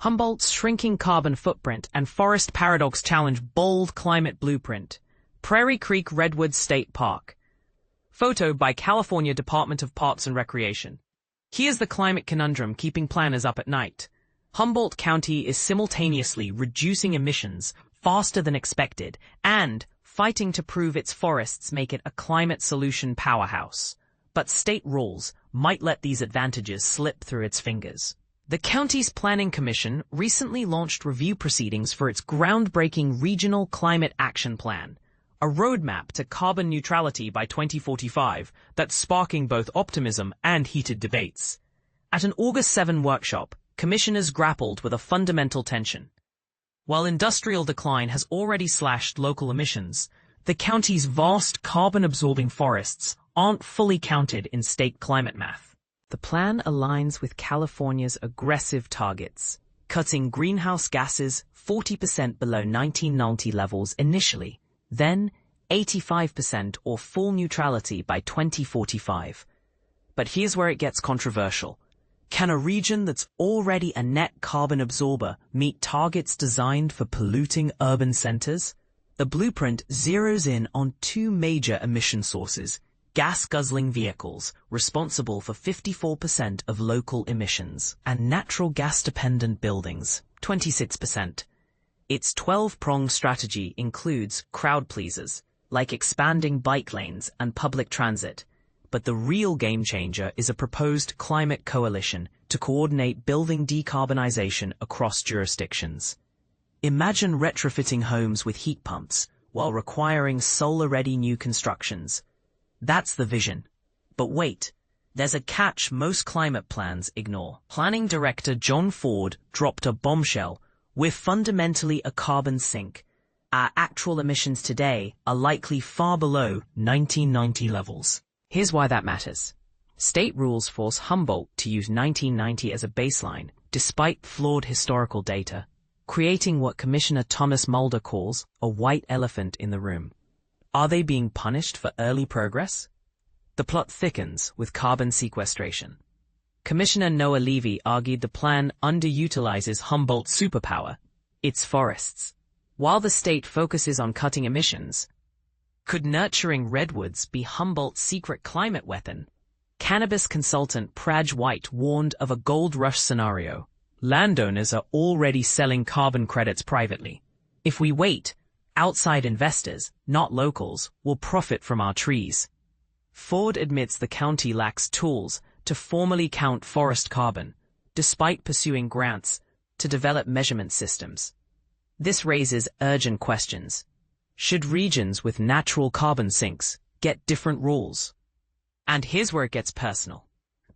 Humboldt's shrinking carbon footprint and forest paradox challenge bold climate blueprint. Prairie Creek Redwoods State Park. Photo by California Department of Parks and Recreation. Here's the climate conundrum keeping planners up at night. Humboldt County is simultaneously reducing emissions faster than expected and fighting to prove its forests make it a climate solution powerhouse. But state rules might let these advantages slip through its fingers. The county's Planning Commission recently launched review proceedings for its groundbreaking Regional Climate Action Plan, a roadmap to carbon neutrality by 2045 that's sparking both optimism and heated debates. At an August 7 workshop, commissioners grappled with a fundamental tension. While industrial decline has already slashed local emissions, the county's vast carbon-absorbing forests aren't fully counted in state climate math. The plan aligns with California's aggressive targets, cutting greenhouse gases 40% below 1990 levels initially, then 85% or full neutrality by 2045. But here's where it gets controversial. Can a region that's already a net carbon absorber meet targets designed for polluting urban centers? The blueprint zeroes in on two major emission sources: gas-guzzling vehicles, responsible for 54% of local emissions, and natural gas-dependent buildings, 26%. Its 12-pronged strategy includes crowd pleasers, like expanding bike lanes and public transit. But the real game-changer is a proposed climate coalition to coordinate building decarbonization across jurisdictions. Imagine retrofitting homes with heat pumps while requiring solar-ready new constructions. That's the vision. But wait, there's a catch most climate plans ignore. Planning Director John Ford dropped a bombshell: we're fundamentally a carbon sink. Our actual emissions today are likely far below 1990 levels. Here's why that matters. State rules force Humboldt to use 1990 as a baseline, despite flawed historical data, creating what Commissioner Thomas Mulder calls a white elephant in the room. Are they being punished for early progress? The plot thickens with carbon sequestration. Commissioner Noah Levy argued the plan underutilizes Humboldt's superpower, its forests. While the state focuses on cutting emissions, could nurturing redwoods be Humboldt's secret climate weapon? Cannabis consultant Praj White warned of a gold rush scenario. Landowners are already selling carbon credits privately. If we wait, outside investors, not locals, will profit from our trees. Ford admits the county lacks tools to formally count forest carbon, despite pursuing grants to develop measurement systems. This raises urgent questions. Should regions with natural carbon sinks get different rules? And here's where it gets personal.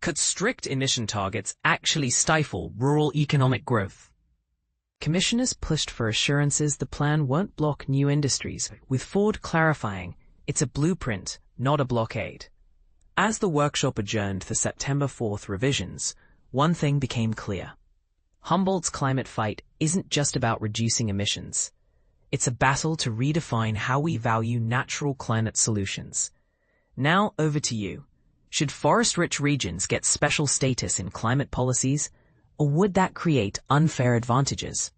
Could strict emission targets actually stifle rural economic growth? Commissioners pushed for assurances the plan won't block new industries, with Ford clarifying it's a blueprint, not a blockade. As the workshop adjourned for September 4th revisions, one thing became clear. Humboldt's climate fight isn't just about reducing emissions. It's a battle to redefine how we value natural climate solutions. Now over to you. Should forest-rich regions get special status in climate policies, or would that create unfair advantages?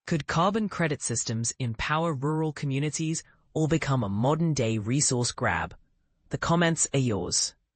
Could carbon credit systems empower rural communities or become a modern-day resource grab? The comments are yours.